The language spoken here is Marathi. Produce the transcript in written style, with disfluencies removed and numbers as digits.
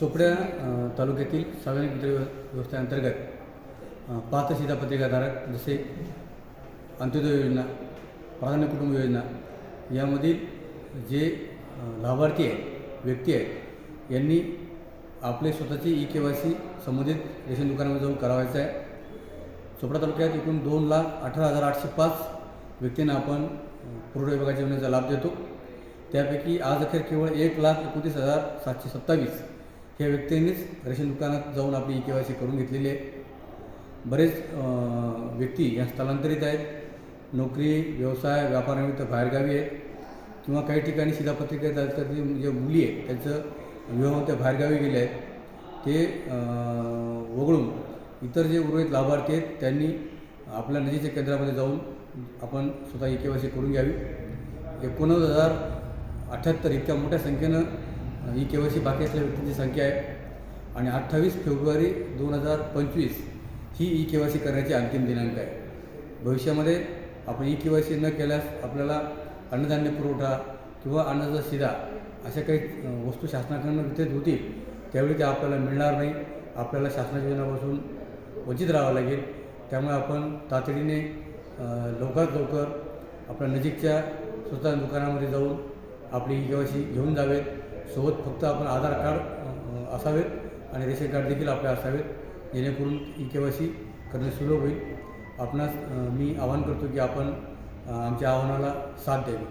चोपड्या तालुक्यातील सार्वजनिक वितरण व्यवस्थेअंतर्गत पात्र शिधापत्रिकाधारक जसे अंत्योदय योजना, प्राधान्य कुटुंब योजना यामधील जे लाभार्थी आहेत, व्यक्ती आहेत, यांनी आपले स्वतःची KYC संबंधित रेशन दुकानामध्ये जाऊन करावायचं आहे. चोपडा तालुक्यात एकूण 2,18,805 व्यक्तींना आपण पुरवठा विभागाच्या योजनेचा लाभ देतो. त्यापैकी आज अखेर केवळ 1,29,727 ह्या व्यक्तींनीच रेशन दुकानात जाऊन आपली KYC करून घेतलेली आहे. बरेच व्यक्ती या स्थलांतरित आहेत, नोकरी, व्यवसाय, व्यापारानिमित्त बाहेरगावी आहेत किंवा काही ठिकाणी शिधापत्रिका जे मुली आहेत त्यांचं विवाह त्या बाहेरगावी गेले आहेत. ते वगळून इतर जे उर्वरित लाभार्थी आहेत त्यांनी आपल्या नजीकच्या केंद्रामध्ये जाऊन आपण स्वतः KYC करून घ्यावी. 19,078 इतक्या मोठ्या संख्येनं KYC बाकी असलेल्या व्यक्तींची संख्या आहे आणि 28 फेब्रुवारी 2025 ही KYC करण्याची अंतिम दिनांक आहे. भविष्यामध्ये आपण KYC न केल्यास आपल्याला अन्नधान्य पुरवठा किंवा अन्नाचा शिधा अशा काही वस्तू शासनाकडून वितरित होतील, त्यावेळी त्या आपल्याला मिळणार नाही. आपल्याला शासनाच्या योजनापासून वंचित राहावं लागेल. त्यामुळे आपण तातडीने लवकरात लवकर आपल्या नजीकच्या स्वतः दुकानामध्ये जाऊन आपली KYC घेऊन जावेत. सोबत फक्त आपण आधार कार्ड असावेत आणि रेशन कार्ड देखील आपले असावेत, जेणेकरून KYC करणे सुलभ होईल. आपणास मी आवाहन करतो की आपण आमच्या आव्हानाला साथ द्यावी.